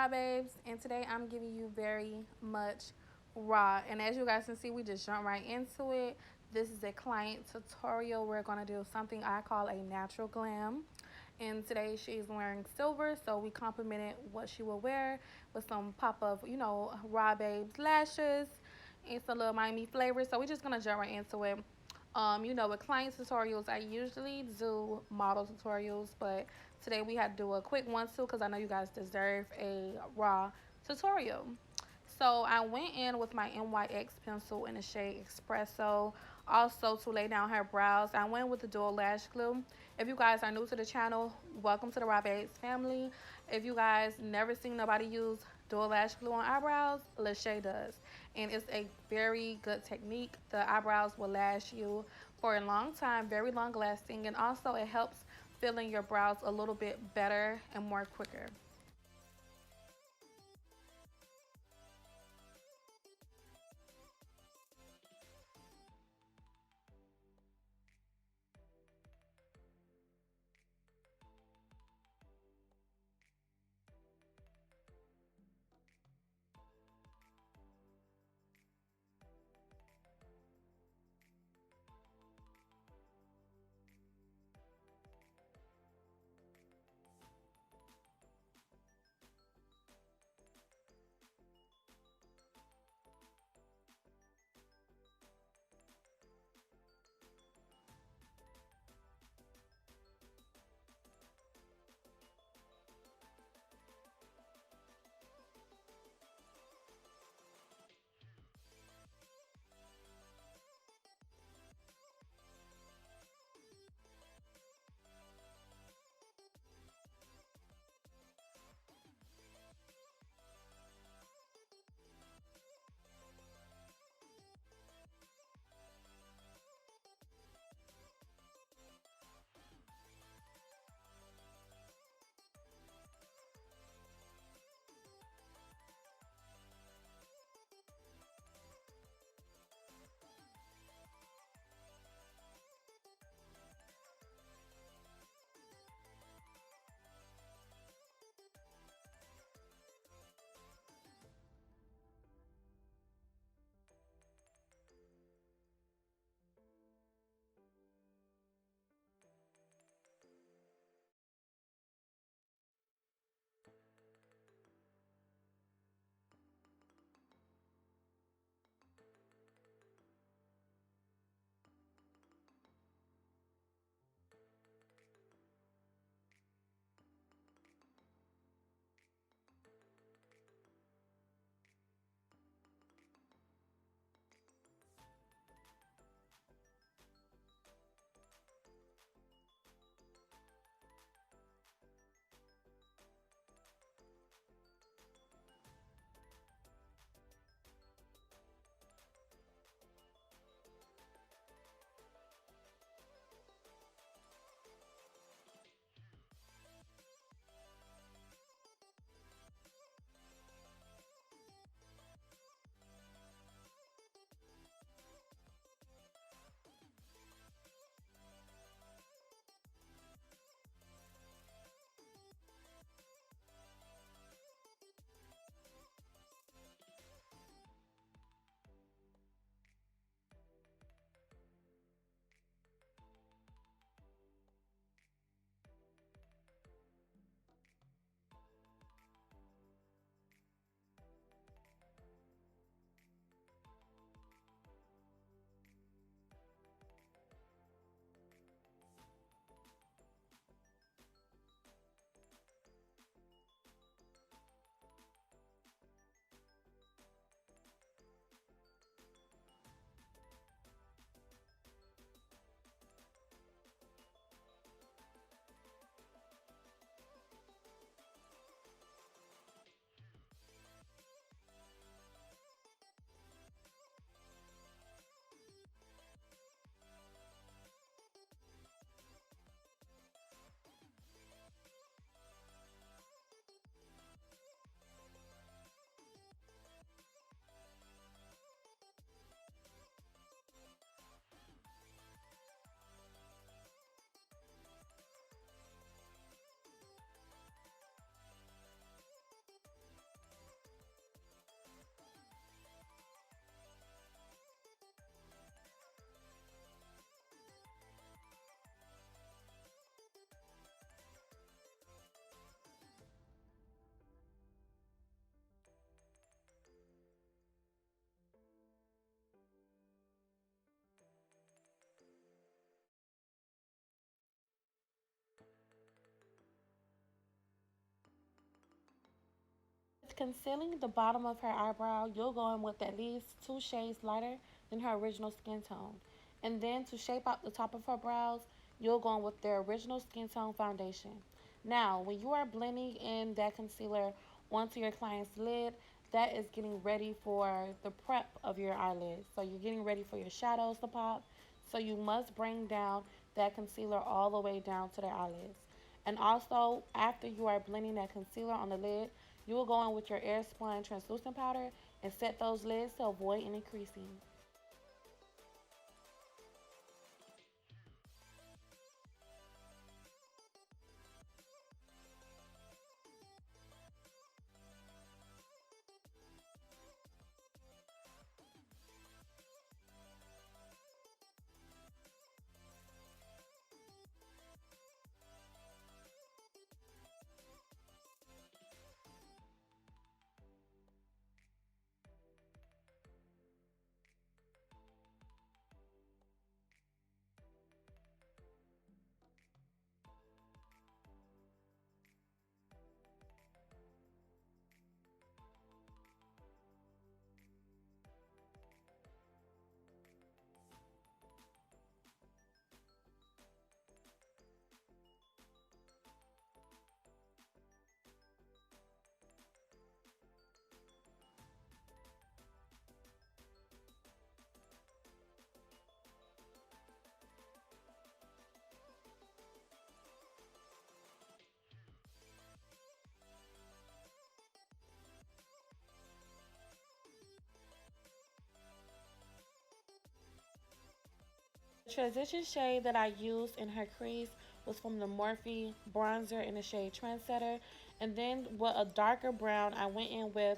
Raw Babes, and today I'm giving you very much raw. And as you guys can see, we just jump right into it. This is a client tutorial. We're going to do something I call a natural glam. And today she's wearing silver, so we complemented what she will wear with some pop of, Raw Babes lashes and some little Miami flavor. So we're just going to jump right into it. With client tutorials, I usually do model tutorials, but today we had to do a quick one too because I know you guys deserve a raw tutorial. So I went in with my MORPHE X pencil in the shade Espresso. Also to lay down her brows, I went with the dual lash glue. If you guys are new to the channel, welcome to the Raw Babes family. If you guys never seen nobody use dual lash glue on eyebrows, Lashay does. And it's a very good technique. The eyebrows will last you for a long time, very long lasting, and also it helps fill in your brows a little bit better and more quicker. concealing the bottom of her eyebrow, you'll go in with at least 2 shades lighter than her original skin tone. And then to shape out the top of her brows, you'll go in with their original skin tone foundation. Now, when you are blending in that concealer onto your client's lid, that is getting ready for the prep of your eyelids. So you're getting ready for your shadows to pop. So you must bring down that concealer all the way down to their eyelids. And also, after you are blending that concealer on the lid, you will go in with your air spun translucent powder and set those lids to avoid any creasing. The transition shade that I used in her crease was from the Morphe bronzer in the shade Trendsetter. And then with a darker brown, I went in with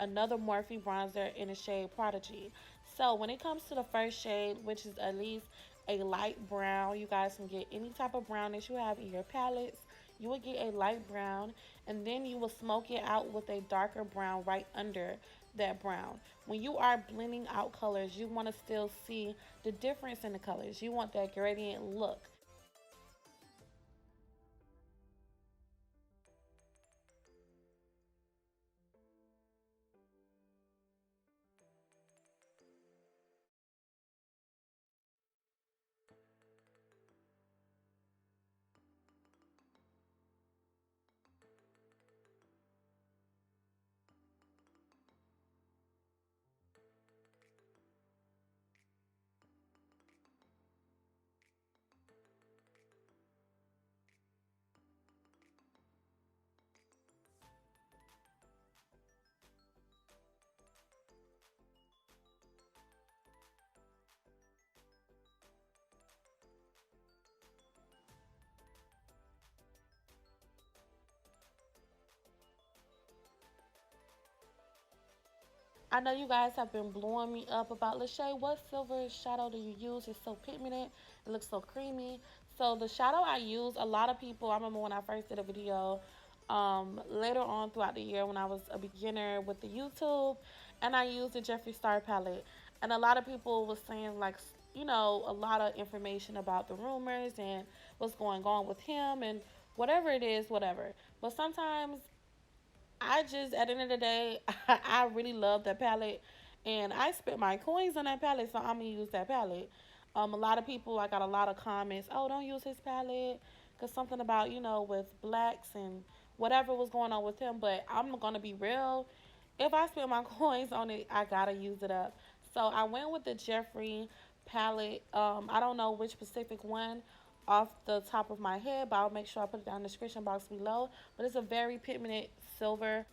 another Morphe bronzer in the shade Prodigy. So when it comes to the first shade, which is at least a light brown, you guys can get any type of brown that you have in your palettes. You will get a light brown, and then you will smoke it out with a darker brown right under that brown. When you are blending out colors, you want to still see the difference in the colors. You want that gradient look. I know you guys have been blowing me up about Lashay. What silver shadow do you use? It's so pigmented. It looks so creamy. So the shadow I use, a lot of people, I remember when I first did a video later on throughout the year when I was a beginner with the YouTube, and I used the Jeffree Star palette. And a lot of people was saying like, you know, a lot of information about the rumors and what's going on with him and whatever it is, whatever. But sometimes I just, at the end of the day, I really love that palette, and I spent my coins on that palette, so I'm gonna use that palette. A lot of people, I got a lot of comments. Oh, don't use his palette, cause something about with blacks and whatever was going on with him. But I'm gonna be real. If I spend my coins on it, I gotta use it up. So I went with the Jeffree palette. I don't know which specific one off the top of my head, but I'll make sure I put it down in the description box below. But it's a very pigmented silver.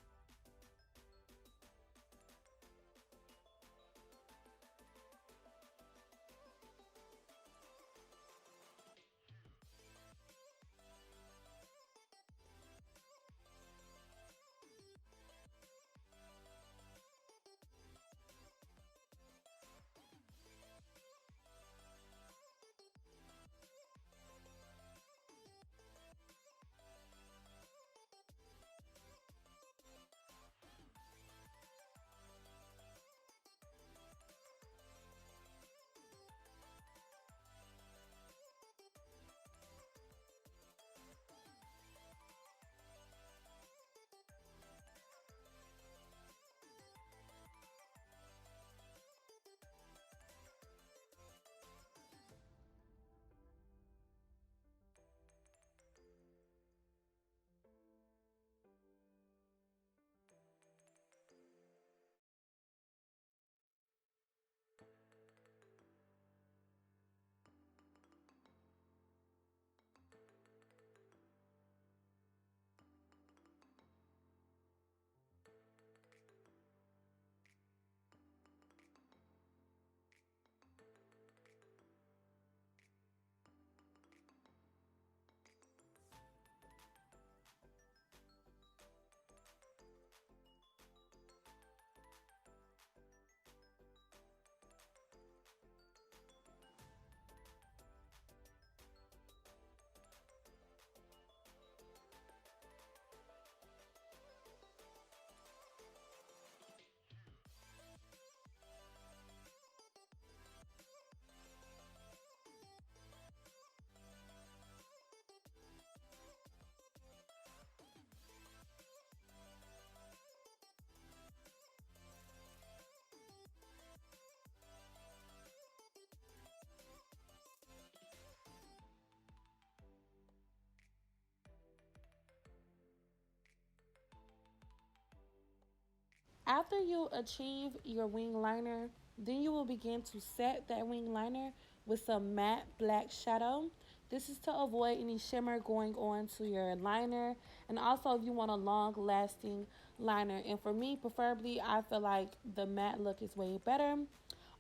After you achieve your wing liner, then you will begin to set that wing liner with some matte black shadow. This is to avoid any shimmer going on to your liner, and also if you want a long lasting liner. And for me, preferably, I feel like the matte look is way better.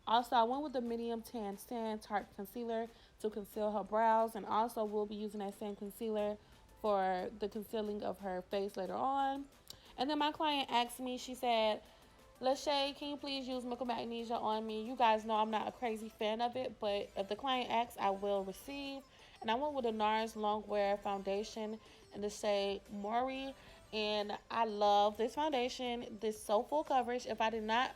Also, I went with the medium tan stand tarte concealer to conceal her brows, and also we'll be using that same concealer for the concealing of her face later on. And then my client asked me, she said, Lashay, can you please use Milk Magnesia on me? You guys know I'm not a crazy fan of it, but if the client asks, I will receive. And I went with a NARS Longwear foundation in the shade Moorea. And I love this foundation. This so full coverage. If I did not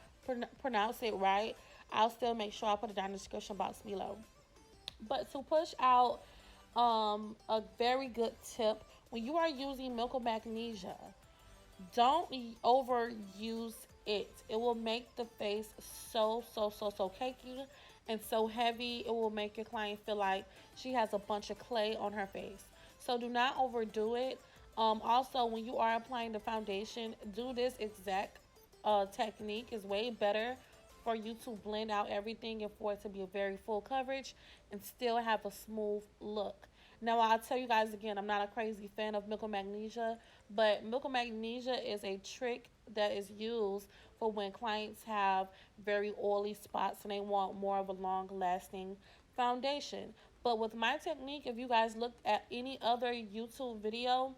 pronounce it right, I'll still make sure I put it down in the description box below. But to push out a very good tip, when you are using Milk Magnesia, don't overuse it. It will make the face so cakey and so heavy. It will make your client feel like she has a bunch of clay on her face. So do not overdo it. Also, when you are applying the foundation, do this exact technique. Is way better for you to blend out everything and for it to be a very full coverage and still have a smooth look. Now, I'll tell you guys again, I'm not a crazy fan of Milk Magnesia, but Milk Magnesia is a trick that is used for when clients have very oily spots and they want more of a long lasting foundation. But with my technique, if you guys looked at any other YouTube video,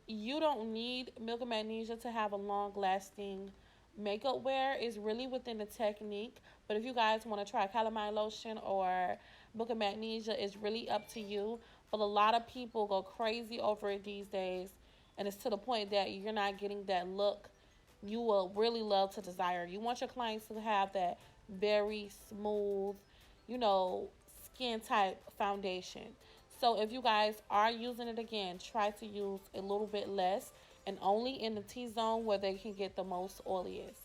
you don't need Milk Magnesia to have a long lasting makeup wear. Is really within the technique. But if you guys want to try calamine lotion or Milk Magnesia, it's really up to you. But a lot of people go crazy over it these days, and it's to the point that you're not getting that look you will really love to desire. You want your clients to have that very smooth, you know, skin type foundation. So if you guys are using it again, try to use a little bit less and only in the T-zone where they can get the most oiliest.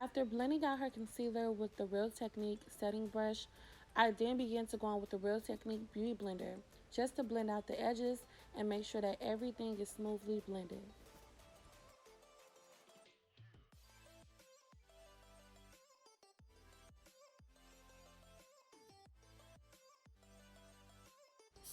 After blending out her concealer with the Real Technique setting brush, I then began to go on with the Real Technique Beauty Blender just to blend out the edges and make sure that everything is smoothly blended.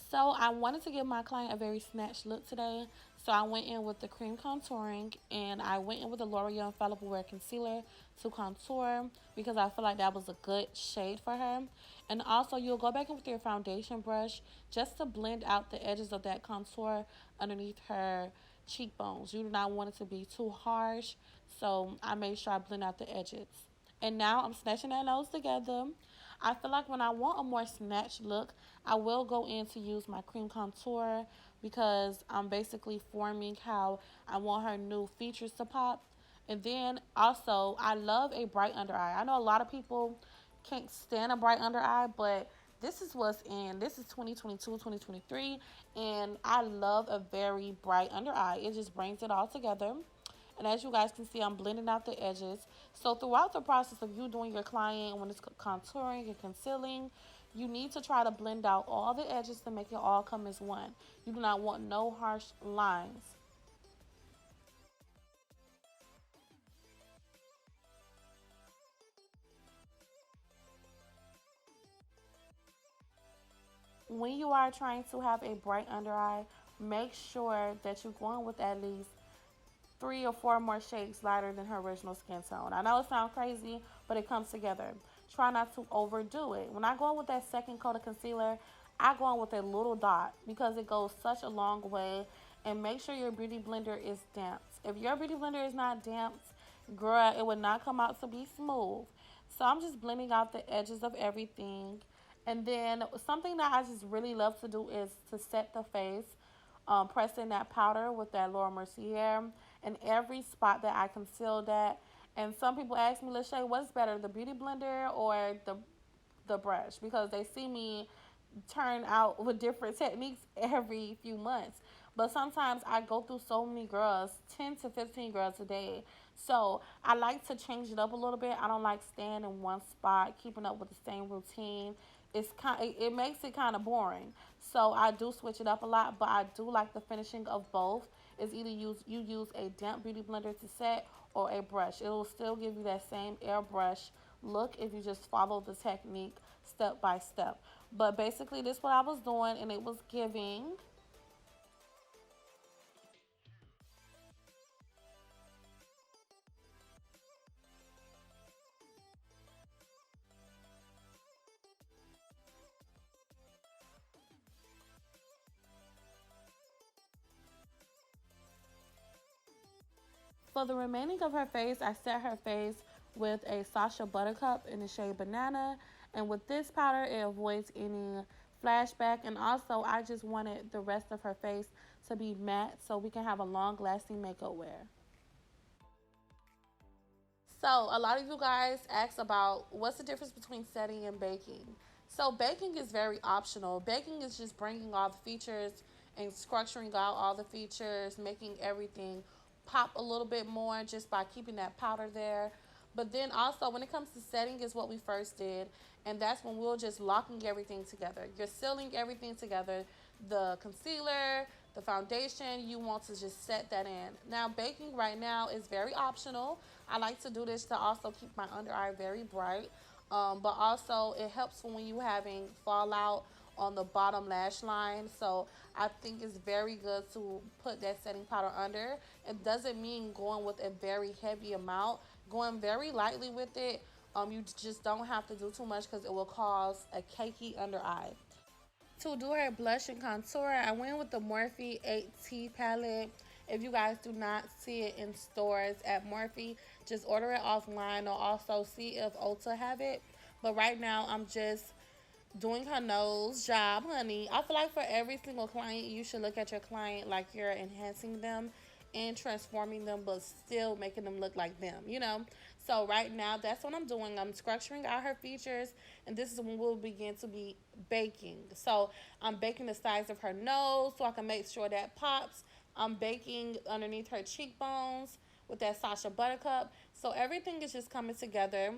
So I wanted to give my client a very snatched look today. So I went in with the cream contouring and I went in with the L'Oreal Infallible Wear Concealer to contour because I feel like that was a good shade for her. And also you'll go back in with your foundation brush just to blend out the edges of that contour underneath her cheekbones. You do not want it to be too harsh. So I made sure I blend out the edges. And now I'm snatching that nose together. I feel like when I want a more snatched look, I will go in to use my cream contour because I'm basically forming how I want her new features to pop. And then also, I love a bright under eye. I know a lot of people can't stand a bright under eye, but this is what's in. This is 2022, 2023, and I love a very bright under eye. It just brings it all together. And as you guys can see, I'm blending out the edges. So throughout the process of you doing your client, when it's contouring and concealing, you need to try to blend out all the edges to make it all come as one. You do not want no harsh lines. When you are trying to have a bright under eye, make sure that you're going with at least 3 or 4 more shades lighter than her original skin tone. I know it sounds crazy, but it comes together. Try not to overdo it. When I go in with that second coat of concealer, I go in with a little dot because it goes such a long way. And make sure your beauty blender is damp. If your beauty blender is not damp, girl, it would not come out to be smooth. So I'm just blending out the edges of everything. And then something that I just really love to do is to set the face, pressing that powder with that Laura Mercier in every spot that I concealed at. And some people ask me, Lashay, what's better, the beauty blender or the brush? Because they see me turn out with different techniques every few months. But sometimes I go through so many girls, 10 to 15 girls a day. So I like to change it up a little bit. I don't like staying in one spot, keeping up with the same routine. It makes it kind of boring. So I do switch it up a lot, but I do like the finishing of both. Is either you use a damp beauty blender to set or a brush. It will still give you that same airbrush look if you just follow the technique step by step. But basically, this is what I was doing, and it was giving. For the remaining of her face, I set her face with a Sasha Buttercup in the shade Banana. And with this powder, it avoids any flashback. And also, I just wanted the rest of her face to be matte so we can have a long-lasting makeup wear. So, a lot of you guys ask about what's the difference between setting and baking. So, baking is very optional. Baking is just bringing all the features and structuring out all the features, making everything pop a little bit more just by keeping that powder there. But then also, when it comes to setting, is what we first did, and that's when we're just locking everything together. You're sealing everything together. The concealer, the foundation, you want to just set that in. Now, baking right now is very optional. I like to do this to also keep my under eye very bright. But also, it helps when you having fallout on the bottom lash line. So I think it's very good to put that setting powder under. It doesn't mean going with a very heavy amount. Going very lightly with it. You just don't have to do too much because it will cause a cakey under eye. To do her blush and contour, I went with the Morphe X palette. If you guys do not see it in stores at Morphe, just order it offline or also see if Ulta have it. But right now, I'm just doing her nose job, honey. I feel like for every single client, you should look at your client like you're enhancing them and transforming them, but still making them look like them, you know? So right now, that's what I'm doing. I'm structuring out her features, and this is when we'll begin to be baking. So I'm baking the sides of her nose so I can make sure that pops. I'm baking underneath her cheekbones with that Sasha Buttercup. So everything is just coming together.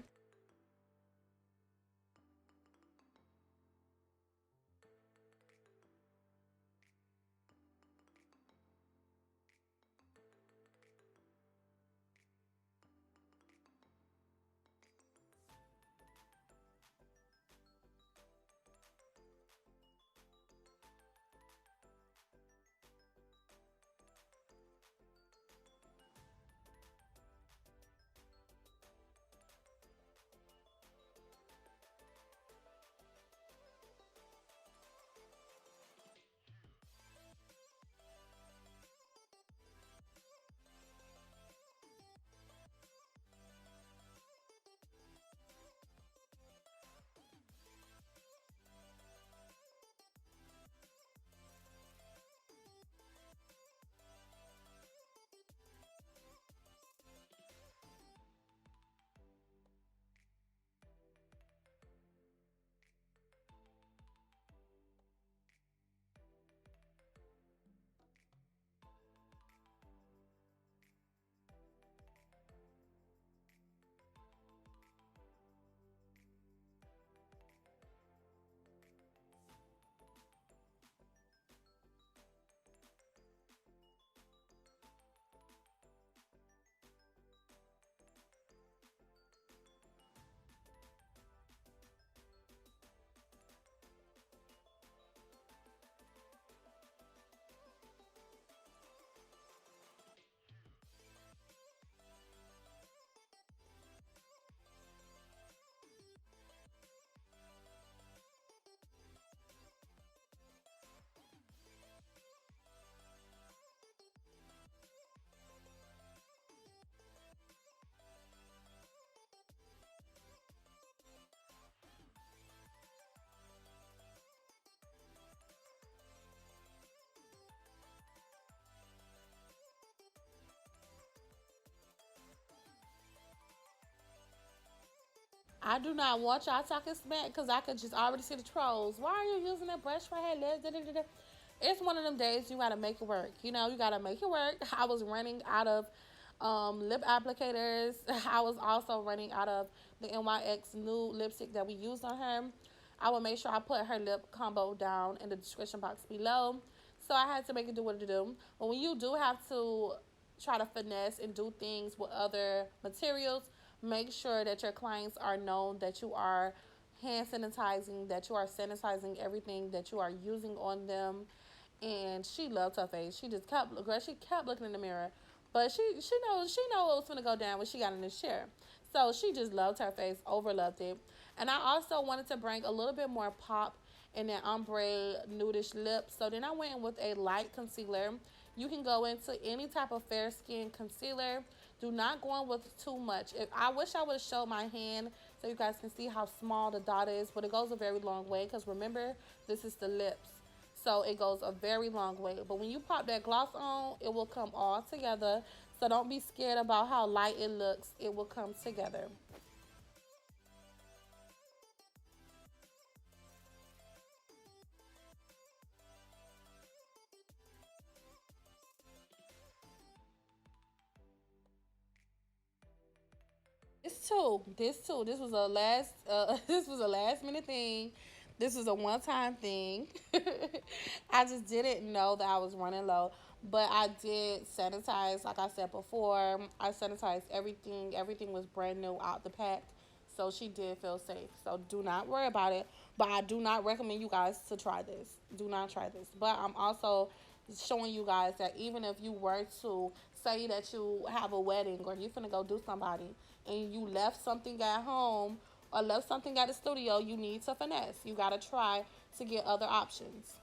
I do not want y'all talking smack because I could just already see the trolls. Why are you using that brush for her lips? Da, da, da, da. It's one of them days you gotta make it work. You know, you gotta make it work. I was running out of lip applicators. I was also running out of the NYX nude lipstick that we used on her. I will make sure I put her lip combo down in the description box below. So I had to make it do what it do. But when you do have to try to finesse and do things with other materials, make sure that your clients are known that you are hand sanitizing, that you are sanitizing everything that you are using on them. And she loved her face. She just kept, girl, she kept looking in the mirror, but she know what was gonna go down when she got in this chair. So she just loved her face, overloved it. And I also wanted to bring a little bit more pop in that ombre nudish lip. So then I went in with a light concealer. You can go into any type of fair skin concealer. Do not go in with too much. I wish I would have showed my hand so you guys can see how small the dot is, but it goes a very long way because remember, this is the lips. So it goes a very long way. But when you pop that gloss on, it will come all together. So don't be scared about how light it looks. It will come together. This was a last, this was a last minute thing. This was a one time thing. I just didn't know that I was running low, but I did sanitize. Like I said before, I sanitized everything. Everything was brand new out the pack, so she did feel safe. So do not worry about it. But I do not recommend you guys to try this. Do not try this. But I'm also showing you guys that even if you were to say that you have a wedding or you finna go do somebody and you left something at home or left something at the studio, you need to finesse. You gotta try to get other options.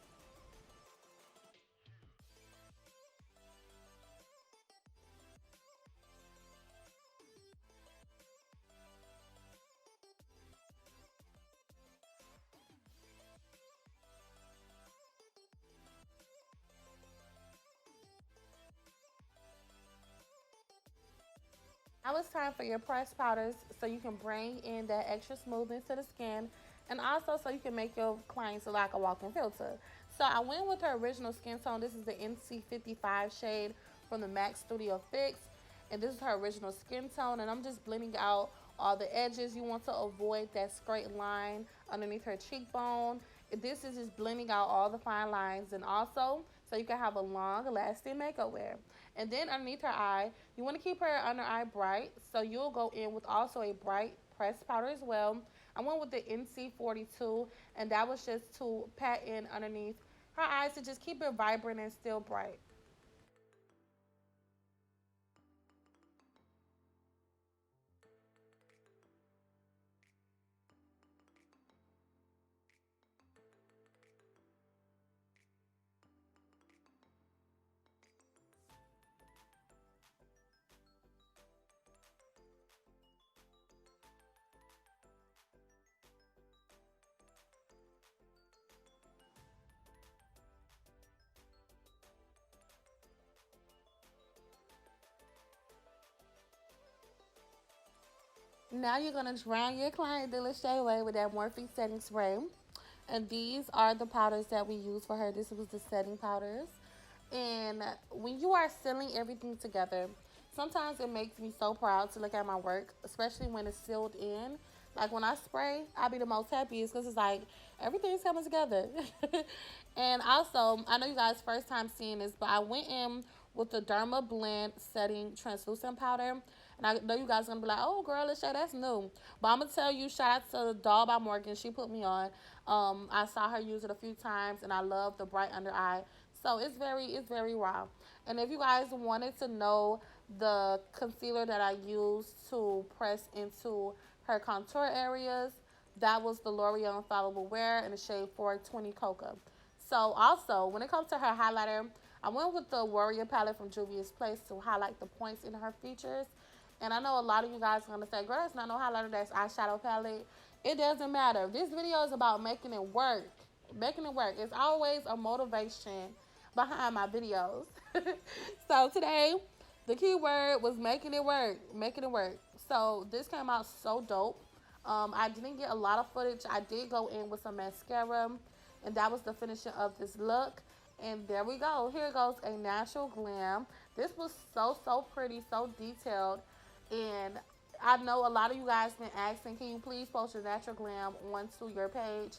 Now it's time for your pressed powders so you can bring in that extra smoothness to the skin and also so you can make your clients look like a walking filter. So I went with her original skin tone. This is the NC55 shade from the Macstudio Fix. And this is her original skin tone. And I'm just blending out all the edges. You want to avoid that straight line underneath her cheekbone. This is just blending out all the fine lines and also so you can have a long lasting makeup wear. And then underneath her eye, you want to keep her under eye bright. So you'll go in with also a bright pressed powder as well. I went with the NC42 and that was just to pat in underneath her eyes to just keep it vibrant and still bright. Now you're going to drown your client Delishay away with that Morphe setting spray. And these are the powders that we use for her. This was the setting powders. And when you are sealing everything together, sometimes it makes me so proud to look at my work, especially when it's sealed in. Like when I spray, I'll be the most happiest because it's like everything's coming together. And also, I know you guys first time seeing this, but I went in with the Dermablend setting translucent powder. And I know you guys are gonna be like, "Oh, girl, let's show that's new." But I'm gonna tell you, shout out to Doll by Morgan. She put me on. I saw her use it a few times, and I love the bright under eye. So it's very raw. And if you guys wanted to know the concealer that I used to press into her contour areas, that was the L'Oreal Infallible Wear in the shade 420 Cocoa. So also, when it comes to her highlighter, I went with the Warrior palette from Juvia's Place to highlight the points in her features. And I know a lot of you guys are going to say, girl, it's not no highlighter, that's eyeshadow palette. It doesn't matter. This video is about making it work. Making it work. It's always a motivation behind my videos. So today, the key word was making it work. Making it work. So this came out so dope. I didn't get a lot of footage. I did go in with some mascara, and that was the finishing of this look. And there we go. Here goes a natural glam. This was so pretty, so detailed. And I know a lot of you guys been asking, can you please post your natural glam onto your page?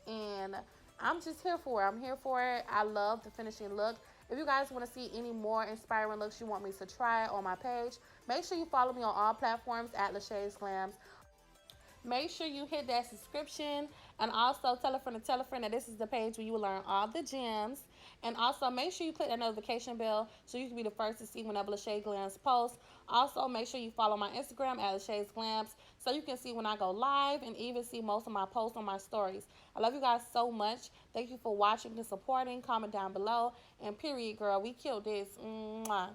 And I'm just here for it. I'm here for it. I love the finishing look. If you guys want to see any more inspiring looks you want me to try on my page, make sure you follow me on all platforms at LashaysGlamz. Make sure you hit that subscription, and also tell a friend that this is the page where you will learn all the gems. And also make sure you click that notification bell so you can be the first to see whenever LashaysGlamz posts. Also make sure you follow my Instagram at LashaysGlamz so you can see when I go live and even see most of my posts on my stories. I love you guys so much. Thank you for watching and supporting. Comment down below. And period, girl, we killed this. Mwah.